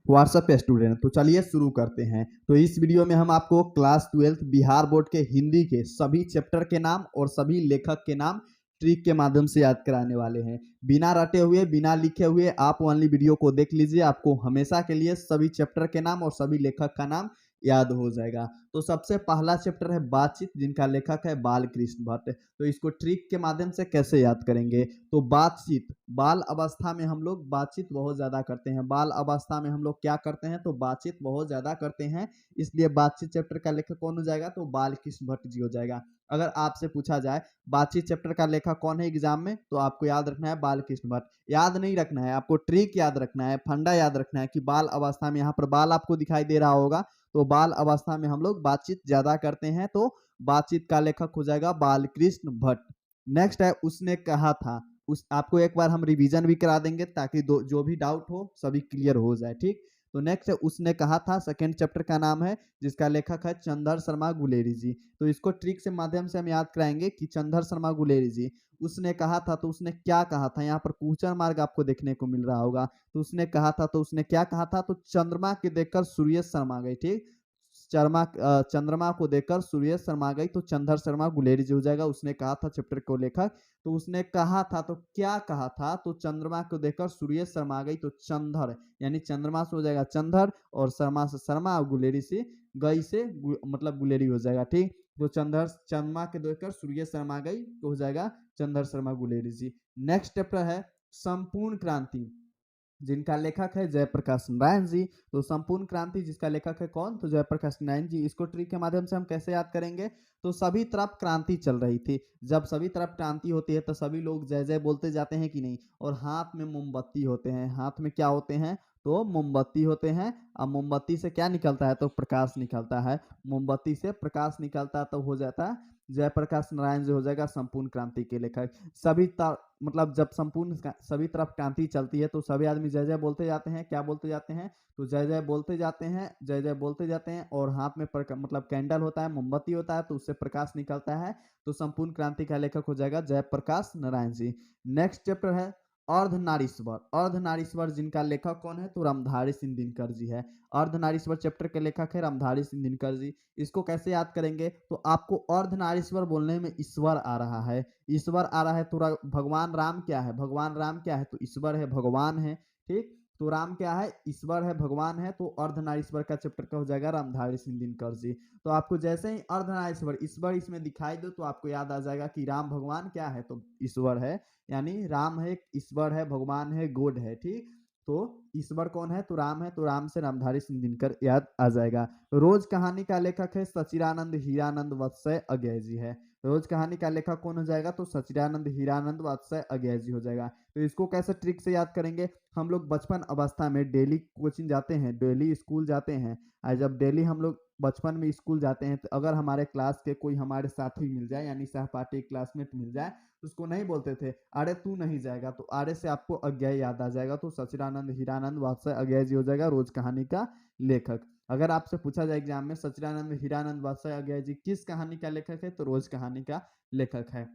WhatsApp student. तो चलिए शुरू करते हैं। तो इस वीडियो में हम आपको क्लास 12 बिहार बोर्ड के हिंदी के सभी चैप्टर के नाम और सभी लेखक के नाम ट्रिक के माध्यम से याद कराने वाले हैं। बिना रटे हुए, बिना लिखे हुए आप ओनली वीडियो को देख लीजिए, आपको हमेशा के लिए सभी चैप्टर के नाम और सभी लेखक का नाम याद हो जाएगा। तो सबसे पहला चैप्टर है बातचीत, जिनका लेखक है बालकृष्ण भट्ट। तो इसको ट्रिक के माध्यम से कैसे याद करेंगे? तो बातचीत, बाल अवस्था में हम लोग बातचीत बहुत ज्यादा करते हैं। बाल अवस्था में हम लोग क्या करते हैं? तो बातचीत बहुत ज्यादा करते हैं, इसलिए बातचीत चैप्टर का लेखक कौन हो जाएगा? तो बालकृष्ण भट्ट जी हो जाएगा। अगर आपसे पूछा जाए बातचीत चैप्टर का लेखक कौन है एग्जाम में, तो आपको याद रखना है बालकृष्ण भट्ट। याद नहीं रखना है, आपको ट्रिक याद रखना है, फंडा याद रखना है कि बाल अवस्था में, यहाँ पर बाल आपको दिखाई दे रहा होगा, तो बाल अवस्था में हम लोग बातचीत ज्यादा करते हैं, तो बातचीत का लेखक हो जाएगा बालकृष्ण भट्ट। नेक्स्ट है उसने कहा था। उस आपको एक बार हम रिवीजन भी करा देंगे ताकि जो भी डाउट हो सभी क्लियर हो जाए, ठीक। तो नेक्स्ट है उसने कहा था, सेकंड चैप्टर का नाम है, जिसका लेखक है चंदर शर्मा गुलेरी जी। तो इसको ट्रिक से माध्यम से हम याद कराएंगे कि चंदर शर्मा गुलेरी जी, उसने कहा था तो उसने क्या कहा था। यहाँ पर क्वेश्चन मार्क आपको देखने को मिल रहा होगा। तो उसने कहा था तो उसने क्या कहा था? तो चंद्रमा के देखकर सूर्य शर्मा गई, ठीक। चंद्रमा को देखकर सूर्य शर्मा गई, तो चंदर शर्मा गुलेरी जी हो जाएगा। उसने कहा था चैप्टर को लेखक। तो उसने कहा था तो क्या कहा था? तो चंद्रमा को देखकर सूर्य शर्मा गई, तो चंदर, यानी चंद्रमा से हो जाएगा चंदर, और शर्मा से शर्मा, और गुलेरी से गई से मतलब गुलेरी हो जाएगा, ठीक। तो चंद्रमा के देखकर सूर्य शर्मा गई, तो हो जाएगा चंदर शर्मा गुलेरी जी। नेक्स्ट चैप्टर है संपूर्ण क्रांति, जिनका लेखक है जयप्रकाश नारायण जी। तो संपूर्ण क्रांति जिसका लेखक है कौन? तो जयप्रकाश नारायण जी। इसको ट्रिक के माध्यम से हम कैसे याद करेंगे? तो सभी तरफ क्रांति चल रही थी, जब सभी तरफ क्रांति होती है तो सभी लोग जय जय बोलते जाते हैं कि नहीं, और हाथ में मोमबत्ती होते हैं। हाथ में क्या होते हैं? तो मोमबत्ती होते हैं। अब मोमबत्ती से क्या निकलता है? तो प्रकाश निकलता है। मोमबत्ती से प्रकाश निकलता है, तो हो जाता है जयप्रकाश नारायण जी हो जाएगा संपूर्ण क्रांति के लेखक। मतलब जब सभी तरफ क्रांति चलती है तो सभी आदमी जय जय बोलते जाते हैं। क्या बोलते जाते हैं? तो जय जय बोलते जाते हैं, जय जय बोलते जाते हैं, और हाथ में मतलब कैंडल होता है, मोमबत्ती होता है, तो उससे प्रकाश निकलता है। तो संपूर्ण क्रांति का लेखक हो जाएगा जयप्रकाश नारायण जी। नेक्स्ट चैप्टर है अर्धनारीश्वर। अर्धनारीश्वर जिनका लेखक कौन है? तो रामधारी सिंह दिनकर जी है। अर्धनारीश्वर चैप्टर के लेखक है रामधारी सिंह दिनकर जी। इसको कैसे याद करेंगे? तो आपको अर्धनारीश्वर बोलने में ईश्वर आ रहा है, ईश्वर आ रहा है, तो भगवान राम क्या है? भगवान राम क्या है? तो ईश्वर है, भगवान है, ठीक। तो राम क्या है? ईश्वर है, भगवान है, तो अर्धनारीश्वर का चैप्टर का हो जाएगा रामधारी सिंह दिनकर जी। तो आपको जैसे ही अर्धनारीश्वर ईश्वर इसमें दिखाई दो तो आपको याद आ जाएगा कि राम भगवान क्या है? तो ईश्वर है, यानी राम है, ईश्वर है, भगवान है, गॉड है, ठीक। तो ईश्वर कौन है? तो राम है, तो राम से रामधारी सिंह दिनकर याद आ जाएगा। रोज कहानी का लेखक है सचिदानंद हीरानंद वत्सय अज्ञय जी है। रोज कहानी का लेखक कौन हो जाएगा? तो सचिदानंद हीरानंद वत्सय अज्ञय जी हो जाएगा। तो इसको कैसे ट्रिक से याद करेंगे? हम लोग बचपन अवस्था में डेली कोचिंग जाते हैं, डेली स्कूल जाते हैं, और जब डेली हम लोग बचपन में स्कूल जाते हैं तो अगर हमारे क्लास के कोई हमारे साथी मिल जाए, यानी सहपाठी क्लासमेट मिल जाए, तो उसको नहीं बोलते थे अरे तू नहीं जाएगा, तो अरे से आपको अज्ञेय याद आ जाएगा। तो सचिदानंद हीरानंद वात्सय अज्ञेय जी हो जाएगा रोज कहानी का लेखक। अगर आपसे पूछा जाए एग्जाम में सचिदानंद हीरानंद वात्सय अज्ञेय जी किस कहानी का लेखक है? तो रोज कहानी का लेखक है।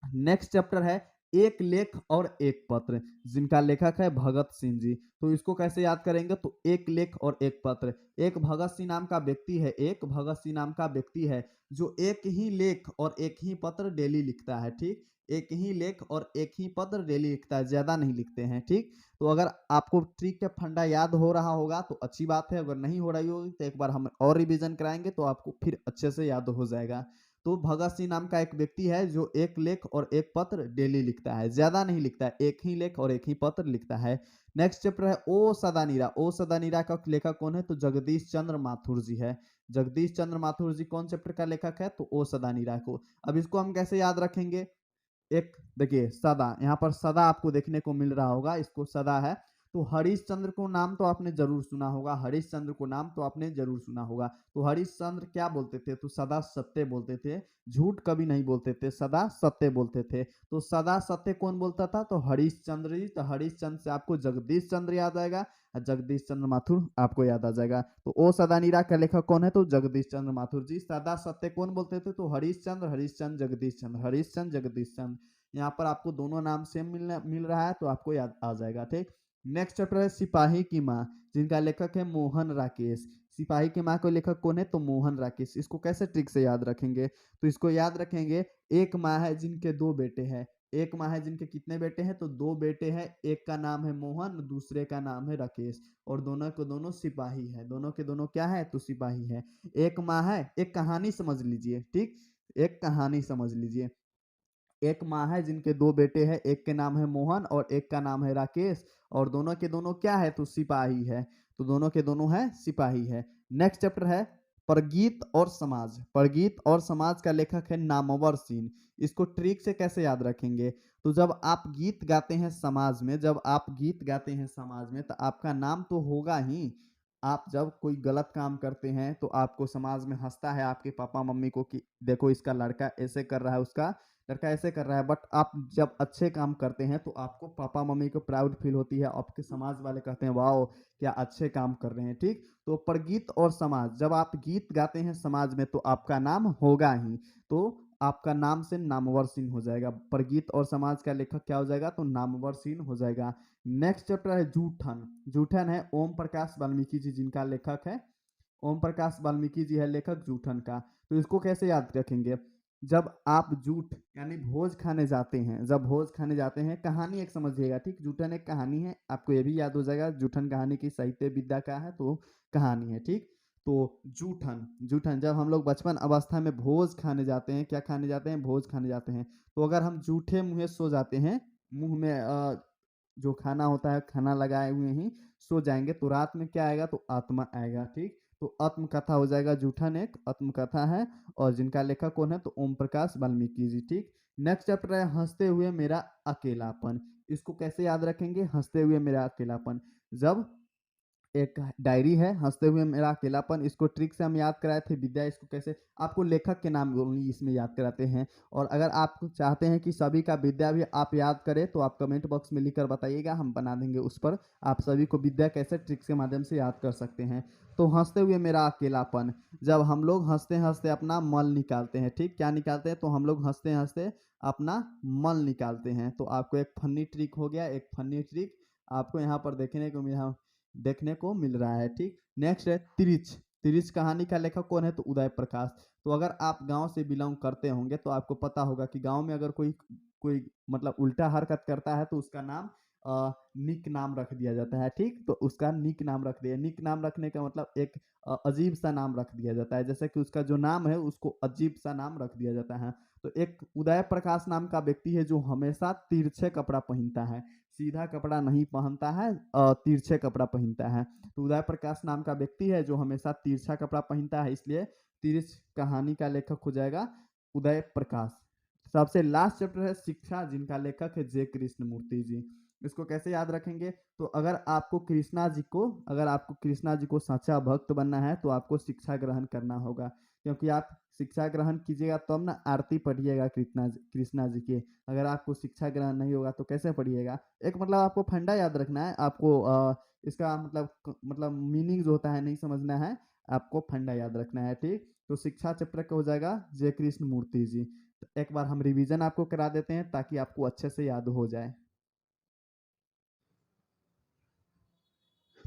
नेक्स्ट चैप्टर है एक लेख और एक पत्र, जिनका लेखक है भगत सिंह जी। तो इसको कैसे याद करेंगे? तो एक लेख और एक पत्र। एक भगत सिंह नाम का व्यक्ति है, एक भगत सिंह नाम का व्यक्ति है जो एक ही लेख और एक ही पत्र डेली लिखता है, ठीक। एक ही लेख और एक ही पत्र डेली लिखता है, ज्यादा नहीं लिखते हैं, ठीक। तो अगर आपको ट्रिक का फंडा याद हो रहा होगा तो अच्छी बात है, अगर नहीं हो रही होगी तो एक बार हम और रिवीजन कराएंगे तो आपको फिर अच्छे से याद हो जाएगा। तो भगत सिंह नाम का एक व्यक्ति है जो एक लेख और एक पत्र डेली लिखता है, ज्यादा नहीं लिखता है, एक ही लेख और एक ही पत्र लिखता है। नेक्स्ट चैप्टर है ओ सदानीरा। ओ सदानीरा का लेखक कौन है? तो जगदीश चंद्र माथुर जी है। जगदीश चंद्र माथुर जी कौन चैप्टर का लेखक है? तो ओ सदानीरा को। अब इसको हम कैसे याद रखेंगे? एक देखिए सदा, यहाँ पर सदा आपको देखने को मिल रहा होगा, इसको सदा है। तो हरिश्चंद्र को नाम तो आपने जरूर सुना होगा, हरिश्चंद्र को नाम तो आपने जरूर सुना होगा। तो हरिश्चंद्र क्या बोलते थे? तो सदा सत्य बोलते थे, झूठ कभी नहीं बोलते थे, सदा सत्य बोलते थे। तो सदा सत्य कौन बोलता था? तो हरिश्चंद्र जी। तो हरिश्चंद्र से आपको जगदीश चंद्र याद आएगा, और जगदीश चंद्र माथुर आपको याद आ जाएगा। तो ओ सदानीरा का लेखक कौन है? तो जगदीश चंद्र माथुर जी। सदा सत्य कौन बोलते थे? तो हरिश्चंद्र, हरिश्चंद्र, जगदीश चंद्र, हरिश्चंद्र, जगदीश चंद्र। यहाँ पर आपको दोनों नाम सेम मिल रहा है तो आपको याद आ जाएगा, ठीक। नेक्स्ट चैप्टर है सिपाही की माँ, जिनका लेखक है मोहन राकेश। सिपाही की माँ को लेखक कौन है? तो मोहन राकेश। इसको कैसे ट्रिक से याद रखेंगे? तो इसको याद रखेंगे, एक माँ है जिनके दो बेटे हैं। एक माँ है जिनके कितने बेटे हैं? तो दो बेटे हैं। एक का नाम है मोहन, दूसरे का नाम है राकेश, और दोनों के दोनों सिपाही है। दोनों के दोनों क्या है? तो सिपाही है। एक माँ है, एक कहानी समझ लीजिए, ठीक, एक कहानी समझ लीजिए। एक माँ है जिनके दो बेटे हैं, एक के नाम है मोहन और एक का नाम है राकेश, और दोनों के दोनों क्या है? तो सिपाही है। तो दोनों के दोनों है सिपाही है। नेक्स्ट चैप्टर है परगीत और समाज। परगीत और समाज का लेखक है नामवर सिंह। इसको ट्रिक से कैसे याद रखेंगे? तो जब आप गीत गाते हैं समाज में, जब आप गीत गाते हैं समाज में, तो आपका नाम तो होगा ही। आप जब कोई गलत काम करते हैं तो आपको समाज में हंसता है आपके पापा मम्मी को कि देखो इसका लड़का ऐसे कर रहा है, उसका लड़का ऐसे कर रहा है। बट आप जब अच्छे काम करते हैं तो आपको पापा मम्मी को प्राउड फील होती है, आपके समाज वाले कहते हैं वाओ क्या अच्छे काम कर रहे हैं, ठीक। तो परगीत और समाज, जब आप गीत गाते हैं समाज में तो आपका नाम होगा ही। तो आपका नाम से नामवर सिंह हो जाएगा। परगीत और समाज का लेखक क्या हो जाएगा? तो नामवर सिंह हो जाएगा। नेक्स्ट चैप्टर है जूठन। जूठन है ओम प्रकाश वाल्मीकि जी जिनका लेखक है। ओम प्रकाश वाल्मीकि जी है लेखक जूठन का। तो इसको कैसे याद रखेंगे? जब आप जूठ यानी भोज खाने जाते हैं, जब भोज खाने जाते हैं, कहानी एक समझिएगा, ठीक। जूठन एक कहानी है, आपको ये भी याद हो जाएगा। जूठन कहानी की साहित्य विद्या का है तो कहानी है, ठीक। तो जूठन, जूठन जब हम लोग बचपन अवस्था में भोज खाने जाते हैं, क्या खाने जाते हैं? भोज खाने जाते हैं। तो अगर हम जूठे मुँहे सो जाते हैं, मुंह में जो खाना होता है खाना लगाए हुए ही सो जाएंगे, तो रात में क्या आएगा? तो आत्मा आएगा, ठीक। तो आत्मकथा हो जाएगा। जूठन एक आत्मकथा है, और जिनका लेखक कौन है? तो ओम प्रकाश वाल्मीकि जी, ठीक। नेक्स्ट चैप्टर है हंसते हुए मेरा अकेलापन। इसको कैसे याद रखेंगे? हंसते हुए मेरा अकेलापन, जब एक डायरी है हंसते हुए मेरा अकेलापन, इसको ट्रिक से हम याद कराए थे विद्या। इसको कैसे? आपको लेखक के नाम ओनली इसमें याद कराते हैं। और अगर आप चाहते हैं कि सभी का विद्या भी आप याद करें तो आप कमेंट बॉक्स में लिखकर बताइएगा, हम बना देंगे उस पर आप सभी को विद्या कैसे ट्रिक्स के माध्यम से याद कर सकते हैं। तो हंसते हुए मेरा अकेलापन, जब हम लोग हंसते हंसते अपना मल निकालते हैं, ठीक। क्या निकालते हैं? तो हम लोग हंसते हंसते अपना मल निकालते हैं। तो आपको एक फनी ट्रिक हो गया, एक फनी ट्रिक आपको यहाँ पर देखने को मिल रहा है, ठीक। नेक्स्ट है तिरिच। तिरिच कहानी का लेखक कौन है? तो उदय प्रकाश। तो अगर आप गांव से बिलोंग करते होंगे तो आपको पता होगा कि गांव में अगर कोई कोई मतलब उल्टा हरकत करता है तो उसका नाम निक नाम रख दिया जाता है, ठीक। तो उसका निक नाम रख दिया। निक नाम रखने का मतलब एक अजीब सा नाम रख दिया जाता है, जैसे कि उसका जो नाम है उसको अजीब सा नाम रख दिया जाता है। तो एक उदय प्रकाश नाम का व्यक्ति है जो हमेशा तिरछे कपड़ा पहनता है, सीधा कपड़ा नहीं पहनता है, तिरछे कपड़ा पहनता है। तो उदय प्रकाश नाम का व्यक्ति है जो हमेशा तिरछा कपड़ा पहनता है, इसलिए तिरछ कहानी का लेखक हो जाएगा उदय प्रकाश। सबसे लास्ट चैप्टर है शिक्षा, जिनका लेखक है जे कृष्णमूर्ति जी। इसको कैसे याद रखेंगे? तो अगर आपको कृष्णा जी को सच्चा भक्त बनना है तो आपको शिक्षा ग्रहण करना होगा, क्योंकि आप शिक्षा ग्रहण कीजिएगा तब ना आरती पढ़िएगा कृष्णा जी की। अगर आपको शिक्षा ग्रहण नहीं होगा तो कैसे पढ़िएगा? एक मतलब आपको फंडा याद रखना है, आपको इसका मतलब मीनिंग जो होता है नहीं समझना है, आपको फंडा याद रखना है, ठीक। तो शिक्षा चैप्टर का हो जाएगा जय कृष्ण मूर्ति जी। तो एक बार हम रिवीजन आपको करा देते हैं ताकि आपको अच्छे से याद हो जाए।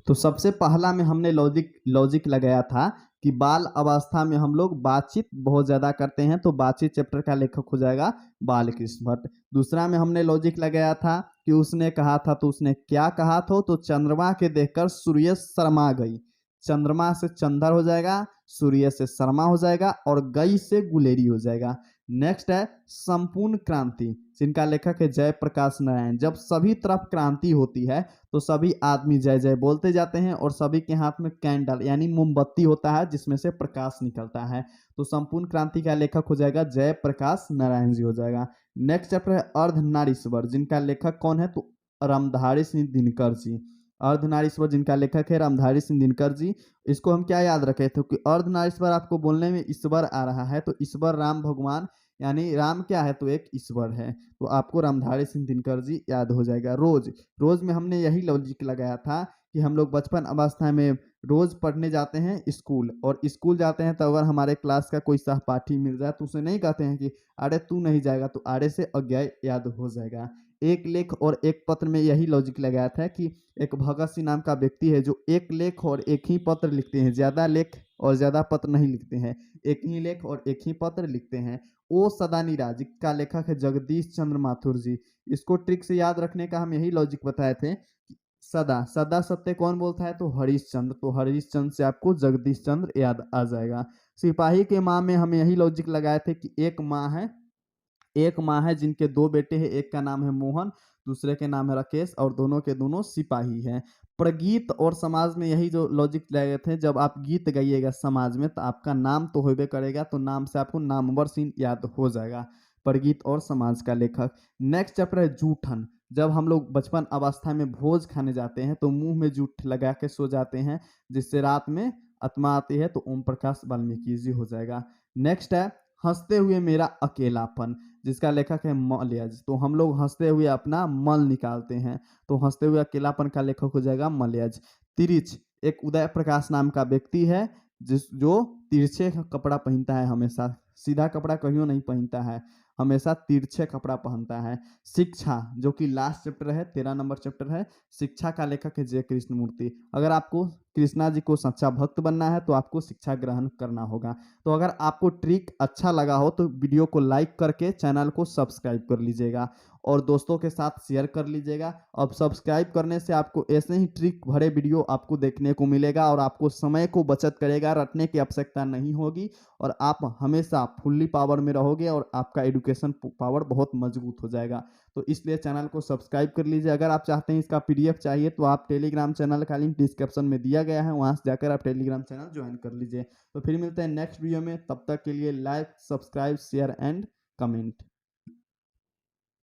तो सबसे पहला में हमने लॉजिक लॉजिक लगाया था कि बाल अवस्था में हम लोग बातचीत बहुत ज्यादा करते हैं, तो बातचीत चैप्टर का लेखक हो जाएगा बाल कृष्ण भट्ट। दूसरा में हमने लॉजिक लगाया था कि उसने कहा था, तो उसने क्या कहा था? तो चंद्रमा के देखकर सूर्य शर्मा गई। चंद्रमा से चंदर हो जाएगा, सूर्य से शर्मा हो जाएगा, और गई से गुलेरी हो जाएगा। नेक्स्ट है संपूर्ण क्रांति, जिनका लेखक है जयप्रकाश नारायण। जब सभी तरफ क्रांति होती है तो सभी आदमी जय जय बोलते जाते हैं, और सभी के हाथ में कैंडल यानी मोमबत्ती होता है जिसमें से प्रकाश निकलता है। तो संपूर्ण क्रांति का लेखक हो जाएगा जयप्रकाश नारायण जी हो जाएगा। नेक्स्ट चैप्टर है अर्धनारीश्वर, जिनका लेखक कौन है? तो रामधारी सिंह दिनकर जी। अर्धनारीश्वर जिनका लेखक है रामधारी सिंह दिनकर जी। इसको हम क्या याद रखे थे कि अर्धनारीश्वर आपको बोलने में ईश्वर आ रहा है, तो ईश्वर राम भगवान, यानी राम क्या है? तो एक ईश्वर है। तो आपको रामधारी सिंह दिनकर जी याद हो जाएगा। रोज, रोज में हमने यही लॉजिक लगाया था कि हम लोग बचपन अवस्था में रोज पढ़ने जाते हैं स्कूल, और स्कूल जाते हैं तो अगर हमारे क्लास का कोई सहपाठी मिल जाए तो उसे नहीं कहते हैं कि अरे तू नहीं जाएगा, तो अरे से अज्ञा याद हो जाएगा। एक लेख और एक पत्र में यही लॉजिक लगाया था कि एक भगत सिंह नाम का व्यक्ति है जो एक लेख और एक ही पत्र लिखते हैं, ज़्यादा लेख और ज़्यादा पत्र नहीं लिखते हैं, एक ही लेख और एक ही पत्र लिखते हैं। ओ सदा निराज का लेखक है जगदीश चंद्र माथुर जी। इसको ट्रिक से याद रखने का हम यही लॉजिक बताए थे कि सदा सदा सत्य कौन बोलता है, तो हरिश्चंद्र, तो हरिश्चंद्र से आपको जगदीश चंद्र याद आ जाएगा। सिपाही के माँ में हम यही लॉजिक लगाए थे कि एक माँ है जिनके दो बेटे हैं, एक का नाम है मोहन, दूसरे के नाम है राकेश, और दोनों के दोनों सिपाही हैं। प्रगीत और समाज में यही जो लॉजिक लगाए थे, जब आप गीत गाइएगा समाज में तो आपका नाम तो होबे करेगा, तो नाम से आपको नामवर सिंह याद हो जाएगा। प्रगीत और समाज का लेखक। नेक्स्ट चैप्टर है जूठन। जब हम लोग बचपन अवस्था में भोज खाने जाते हैं तो मुंह में जूठ लगा के सो जाते हैं, जिससे रात में आत्मा आती है, तो ओम प्रकाश वाल्मीकि जी हो जाएगा। नेक्स्ट है हंसते हुए मेरा अकेलापन, जिसका लेखक है मलयज। तो हम लोग हंसते हुए अपना मल निकालते हैं, तो हंसते हुए अकेलापन का लेखक हो जाएगा मलयज। तिरिच एक उदय प्रकाश नाम का व्यक्ति है जो तिरछे कपड़ा पहनता है, हमेशा सीधा कपड़ा कहियो नहीं पहनता है, हमेशा तिरछे कपड़ा पहनता है। शिक्षा जो कि लास्ट चैप्टर है, 13 नंबर चैप्टर है, शिक्षा का लेखक है जय कृष्ण मूर्ति। अगर आपको कृष्णा जी को सच्चा भक्त बनना है तो आपको शिक्षा ग्रहण करना होगा। तो अगर आपको ट्रिक अच्छा लगा हो तो वीडियो को लाइक करके चैनल को सब्सक्राइब कर लीजिएगा और दोस्तों के साथ शेयर कर लीजिएगा। अब सब्सक्राइब करने से आपको ऐसे ही ट्रिक भरे वीडियो आपको देखने को मिलेगा और आपको समय को बचत करेगा, रटने की आवश्यकता नहीं होगी और आप हमेशा फुल्ली पावर में रहोगे और आपका एजुकेशन पावर बहुत मजबूत हो जाएगा। तो इसलिए चैनल को सब्सक्राइब कर लीजिए। अगर आप चाहते हैं इसका पीडीएफ चाहिए तो आप टेलीग्राम चैनल का लिंक डिस्क्रिप्शन में दिया गया है, वहां से जाकर आप टेलीग्राम चैनल ज्वाइन कर लीजिए। तो फिर मिलते हैं नेक्स्ट वीडियो में, तब तक के लिए like subscribe share and comment.